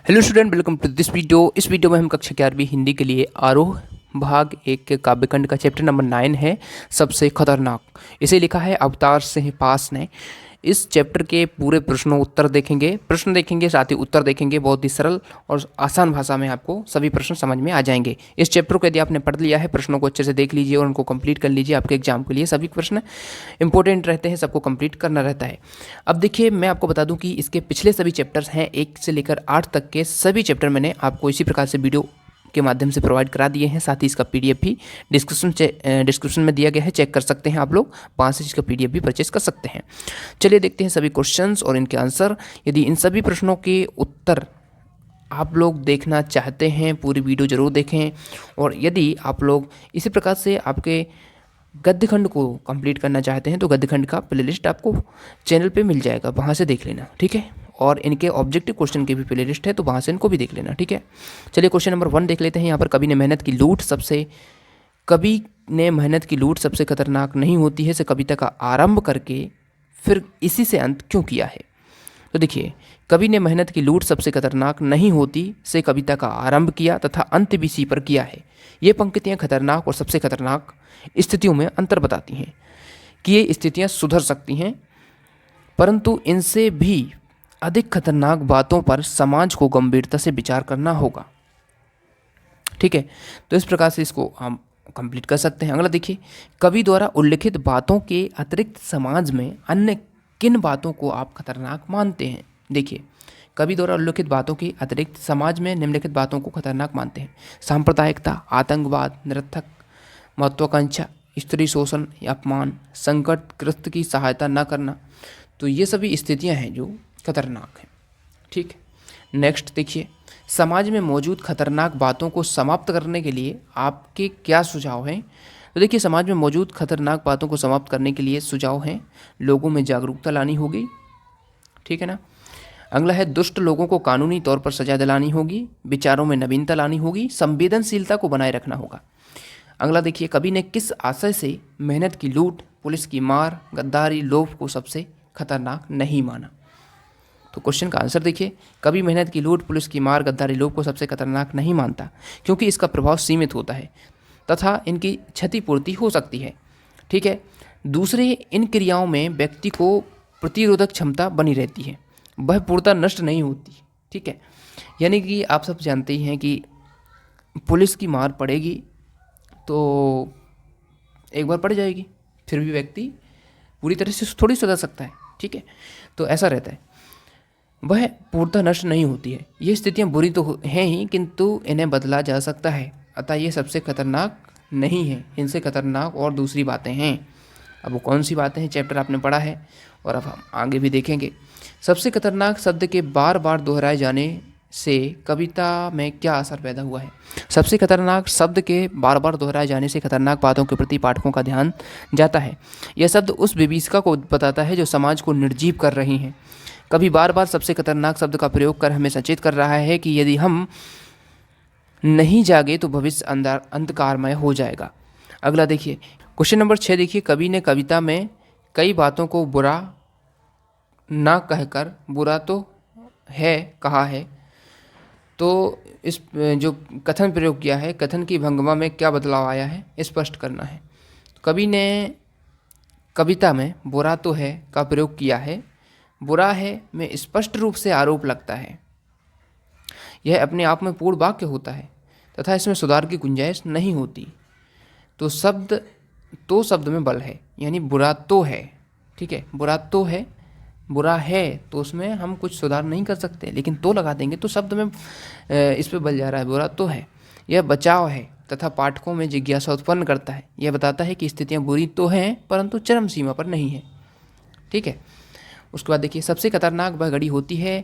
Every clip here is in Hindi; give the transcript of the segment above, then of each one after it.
Hello student, welcome to this video. इस वीडियो में हम कक्षा 11वीं हिंदी के लिए आरोह भाग 1 के काव्यखंड का चैप्टर नंबर 9 है, सबसे खतरनाक। इसे लिखा है अवतार सिंह पास ने। इस चैप्टर के पूरे प्रश्नों उत्तर देखेंगे, प्रश्न देखेंगे, साथ ही उत्तर देखेंगे। बहुत ही सरल और आसान भाषा में आपको सभी प्रश्न समझ में आ जाएंगे। इस चैप्टर को यदि आपने पढ़ लिया है, प्रश्नों को अच्छे से देख लीजिए और उनको कंप्लीट कर लीजिए। आपके एग्जाम के लिए सभी प्रश्न इंपॉर्टेंट रहते हैं, सबको कंप्लीट करना रहता है। अब देखिए, मैं आपको बता दूं कि इसके पिछले सभी चैप्टर्स हैं, 1 से लेकर 8 तक के सभी चैप्टर मैंने आपको इसी प्रकार से वीडियो के माध्यम से प्रोवाइड करा दिए हैं। साथ ही इसका पीडीएफ भी डिस्क्रिप्शन में दिया गया है, चेक कर सकते हैं आप लोग। वहाँ से इसका पीडीएफ भी परचेस कर सकते हैं। चलिए देखते हैं सभी क्वेश्चंस और इनके आंसर। यदि इन सभी प्रश्नों के उत्तर आप लोग देखना चाहते हैं, पूरी वीडियो ज़रूर देखें। और यदि आप लोग इसी प्रकार से आपके गद्य खंड को कंप्लीट करना चाहते हैं तो गद्य खंड का प्लेलिस्ट आपको चैनल पे मिल जाएगा, वहाँ से देख लेना, ठीक है। और इनके ऑब्जेक्टिव क्वेश्चन की भी प्लेलिस्ट है, तो वहाँ से इनको भी देख लेना, ठीक है। चलिए क्वेश्चन नंबर 1 देख लेते हैं। यहाँ पर कवि ने मेहनत की लूट सबसे खतरनाक नहीं होती है से कविता का आरंभ करके फिर इसी से अंत क्यों किया है। तो देखिए, कवि ने मेहनत की लूट सबसे खतरनाक नहीं होती से कविता का आरंभ किया तथा अंत भी इसी पर किया है। ये पंक्तियाँ खतरनाक और सबसे खतरनाक स्थितियों में अंतर बताती हैं कि ये स्थितियाँ सुधर सकती हैं, परंतु इनसे भी अधिक खतरनाक बातों पर समाज को गंभीरता से विचार करना होगा, ठीक है। तो इस प्रकार से इसको हम कंप्लीट कर सकते हैं। अगला देखिए, कवि द्वारा उल्लिखित बातों के अतिरिक्त समाज में अन्य किन बातों को आप खतरनाक मानते हैं। देखिए, कवि द्वारा उल्लिखित बातों के अतिरिक्त समाज में निम्नलिखित बातों को खतरनाक मानते हैं: सांप्रदायिकता, आतंकवाद, निरर्थक महत्वाकांक्षा, स्त्री शोषण या अपमान, संकटग्रस्त की सहायता न करना। तो ये सभी स्थितियां हैं जो खतरनाक हैं, ठीक। नेक्स्ट देखिए, समाज में मौजूद खतरनाक बातों को समाप्त करने के लिए आपके क्या सुझाव हैं। तो देखिए, समाज में मौजूद खतरनाक बातों को समाप्त करने के लिए सुझाव हैं: लोगों में जागरूकता लानी होगी, ठीक है ना। अगला है, दुष्ट लोगों को कानूनी तौर पर सजा दिलानी होगी, विचारों में नवीनता लानी होगी, संवेदनशीलता को बनाए रखना होगा। अगला देखिए, कवि ने किस आशय से मेहनत की लूट, पुलिस की मार, गद्दारी, लोभ को सबसे खतरनाक नहीं माना। तो क्वेश्चन का आंसर देखिए, कवि मेहनत की लूट, पुलिस की मार, गद्दारी, लोभ को सबसे खतरनाक नहीं मानता क्योंकि इसका प्रभाव सीमित होता है तथा इनकी क्षतिपूर्ति हो सकती है, ठीक है। दूसरे, इन क्रियाओं में व्यक्ति को प्रतिरोधक क्षमता बनी रहती है, वह पूर्णतः नष्ट नहीं होती, ठीक है। यानी कि आप सब जानते ही हैं कि पुलिस की मार पड़ेगी तो एक बार पड़ जाएगी, फिर भी व्यक्ति पूरी तरह से थोड़ी सुधर सकता है, ठीक है। तो ऐसा रहता है, वह पूर्णतः नष्ट नहीं होती है। ये स्थितियाँ बुरी तो हैं ही, किंतु इन्हें बदला जा सकता है, अतः ये सबसे खतरनाक नहीं है। इनसे खतरनाक और दूसरी बातें हैं। अब वो कौन सी बातें हैं, चैप्टर आपने पढ़ा है और अब हम आगे भी देखेंगे। सबसे खतरनाक शब्द के बार बार दोहराए जाने से कविता में क्या असर पैदा हुआ है। सबसे खतरनाक शब्द के बार बार दोहराए जाने से खतरनाक बातों के प्रति पाठकों का ध्यान जाता है। यह शब्द उस विभीषिका को बताता है जो समाज को निर्जीव कर रही हैं। कभी बार बार सबसे खतरनाक शब्द का प्रयोग कर हमें सचेत कर रहा है कि यदि हम नहीं जागे तो भविष्य अंधकारमय हो जाएगा। अगला देखिए, क्वेश्चन नंबर 6 देखिए, कवि ने कविता में कई बातों को बुरा ना कहकर बुरा तो है कहा है। तो इस जो कथन प्रयोग किया है, कथन की भंगिमा में क्या बदलाव आया है, स्पष्ट करना है। कवि ने कविता में बुरा तो है का प्रयोग किया है। बुरा है में स्पष्ट रूप से आरोप लगता है। यह अपने आप में पूर्ण वाक्य होता है तथा इसमें सुधार की गुंजाइश नहीं होती। तो शब्द में बल है, यानी बुरा तो है, ठीक है। बुरा तो है, बुरा है तो उसमें हम कुछ सुधार नहीं कर सकते, लेकिन तो लगा देंगे तो शब्द में इस पे बल जा रहा है, बुरा तो है। यह बचाव है तथा पाठकों में जिज्ञासा उत्पन्न करता है। यह बताता है कि स्थितियाँ बुरी तो हैं परंतु चरम सीमा पर नहीं है, ठीक है। उसके बाद देखिए, सबसे खतरनाक वह घड़ी होती है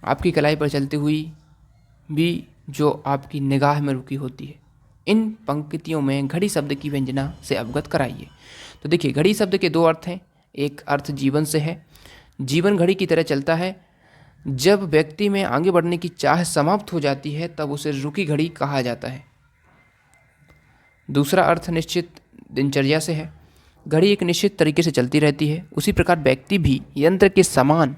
आपकी कलाई पर चलती हुई भी जो आपकी निगाह में रुकी होती है। इन पंक्तियों में घड़ी शब्द की व्यंजना से अवगत कराइए। तो देखिए, घड़ी शब्द के दो अर्थ हैं। एक अर्थ जीवन से है, जीवन घड़ी की तरह चलता है। जब व्यक्ति में आगे बढ़ने की चाह समाप्त हो जाती है तब उसे रुकी घड़ी कहा जाता है। दूसरा अर्थ निश्चित दिनचर्या से है, घड़ी एक निश्चित तरीके से चलती रहती है। उसी प्रकार व्यक्ति भी यंत्र के समान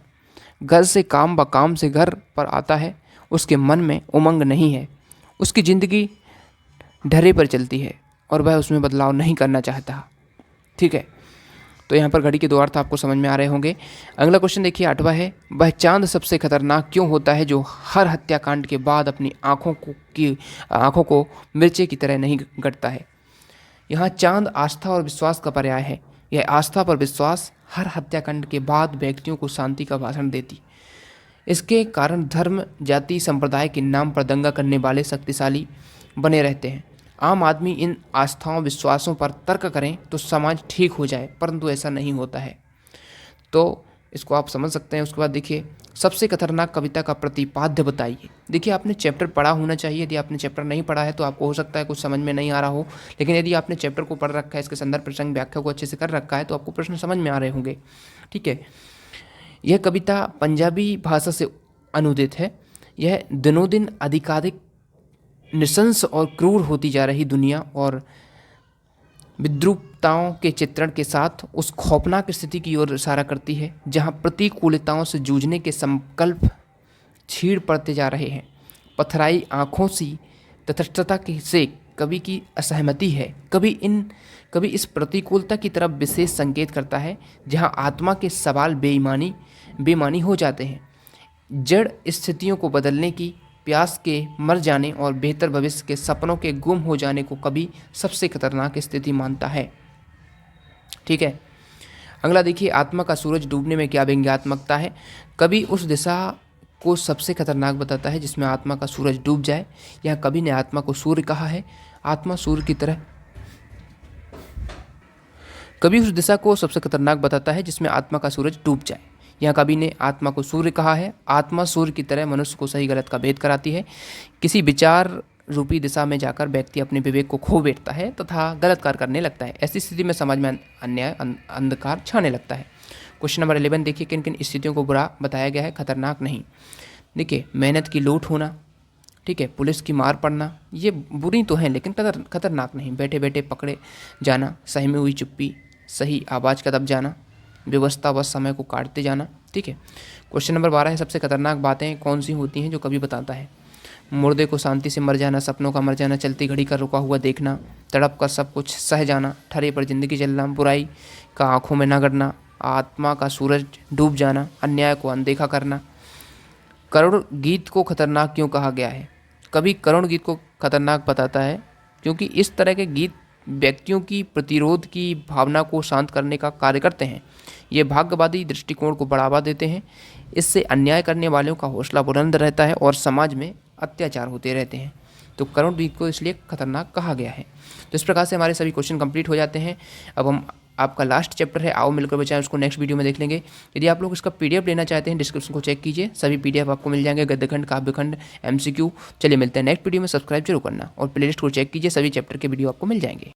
घर से काम व काम से घर पर आता है, उसके मन में उमंग नहीं है, उसकी ज़िंदगी ढर्रे पर चलती है और वह उसमें बदलाव नहीं करना चाहता। ठीक है, तो यहाँ पर घड़ी के दो अर्थ आपको समझ में आ रहे होंगे। अगला क्वेश्चन देखिए 8वां है, वह चांद सबसे खतरनाक क्यों होता है जो हर हत्याकांड के बाद अपनी आँखों को मिर्चे की तरह नहीं गड़ता है। यहाँ चांद आस्था और विश्वास का पर्याय है। यह आस्था पर विश्वास हर हत्याकांड के बाद व्यक्तियों को शांति का भाषण देती। इसके कारण धर्म, जाति, संप्रदाय के नाम पर दंगा करने वाले शक्तिशाली बने रहते हैं। आम आदमी इन आस्थाओं विश्वासों पर तर्क करें तो समाज ठीक हो जाए, परंतु ऐसा नहीं होता है। तो इसको आप समझ सकते हैं। उसके बाद देखिए, सबसे खतरनाक कविता का प्रतिपाद्य बताइए। देखिए, आपने चैप्टर पढ़ा होना चाहिए। यदि आपने चैप्टर नहीं पढ़ा है तो आपको हो सकता है कुछ समझ में नहीं आ रहा हो, लेकिन यदि आपने चैप्टर को पढ़ रखा है, इसके संदर्भ प्रसंग व्याख्या को अच्छे से कर रखा है, तो आपको प्रश्न समझ में आ रहे होंगे। ठीक है, यह कविता पंजाबी भाषा से अनुदित है। यह दिनों दिन अधिकाधिक नृशंस और क्रूर होती जा रही दुनिया और विद्रूपताओं के चित्रण के साथ उस खौफनाक स्थिति की ओर इशारा करती है जहां प्रतिकूलताओं से जूझने के संकल्प छीड़ पड़ते जा रहे हैं। पथराई आँखों सी तटस्थता से कवि की असहमति है, कभी इस प्रतिकूलता की तरफ विशेष संकेत करता है जहां आत्मा के सवाल बेईमानी हो जाते हैं। जड़ स्थितियों को बदलने की प्यास के मर जाने और बेहतर भविष्य के सपनों के गुम हो जाने को कभी सबसे खतरनाक स्थिति मानता है। ठीक है, अगला देखिए, आत्मा का सूरज डूबने में क्या व्यंग्यात्मकता है। कवि उस दिशा को सबसे खतरनाक बताता है जिसमें आत्मा का सूरज डूब जाए। यहाँ कवि ने आत्मा को सूर्य कहा है। आत्मा सूर्य की तरह कवि उस दिशा को सबसे खतरनाक बताता है जिसमें आत्मा का सूरज डूब जाए। यहाँ कवि ने आत्मा को सूर्य कहा है। आत्मा सूर्य की तरह मनुष्य को सही गलत का भेद कराती है। किसी विचार रूपी दिशा में जाकर व्यक्ति अपने विवेक को खो बैठता है तथा गलत कार्य करने लगता है। ऐसी स्थिति में समाज में अन्याय अंधकार छाने लगता है। क्वेश्चन नंबर 11 देखिए, किन किन स्थितियों को बुरा बताया गया है, खतरनाक नहीं। देखिए, मेहनत की लूट होना, ठीक है, पुलिस की मार पड़ना, ये बुरी तो हैं लेकिन खतरनाक नहीं। बैठे बैठे पकड़े जाना, सहमी हुई चुप्पी, सही आवाज़ का दब जाना, व्यवस्था व समय को काटते जाना। ठीक है, क्वेश्चन नंबर 12 है, सबसे खतरनाक बातें कौन सी होती हैं जो कवि बताता है। मुर्दे को शांति से मर जाना, सपनों का मर जाना, चलती घड़ी का रुका हुआ देखना, तड़प कर सब कुछ सह जाना, ठरे पर जिंदगी चलना, बुराई का आंखों में न गड़ना, आत्मा का सूरज डूब जाना, अन्याय को अनदेखा करना। करुण गीत को खतरनाक क्यों कहा गया है। कवि करुण गीत को खतरनाक बताता है क्योंकि इस तरह के गीत व्यक्तियों की प्रतिरोध की भावना को शांत करने का कार्य करते हैं। ये भाग्यवादी दृष्टिकोण को बढ़ावा देते हैं। इससे अन्याय करने वालों का हौसला बुलंद रहता है और समाज में अत्याचार होते रहते हैं। तो करुण गीत को इसलिए खतरनाक कहा गया है। तो इस प्रकार से हमारे सभी क्वेश्चन कंप्लीट हो जाते हैं। अब हम आपका लास्ट चैप्टर है आओ मिलकर बचाएं, उसको नेक्स्ट वीडियो में देख लेंगे। यदि आप लोग इसका पीडीएफ लेना चाहते हैं, डिस्क्रिप्शन को चेक कीजिए, सभी पीडीएफ आपको मिल जाएंगे, गद्यखंड, काव्यखंड, एमसीक्यू। चलिए मिलते हैं नेक्स्ट वीडियो में। सब्सक्राइब जरूर करना और प्लेलिस्ट को चेक कीजिए, सभी चैप्टर के वीडियो आपको मिल जाएंगे।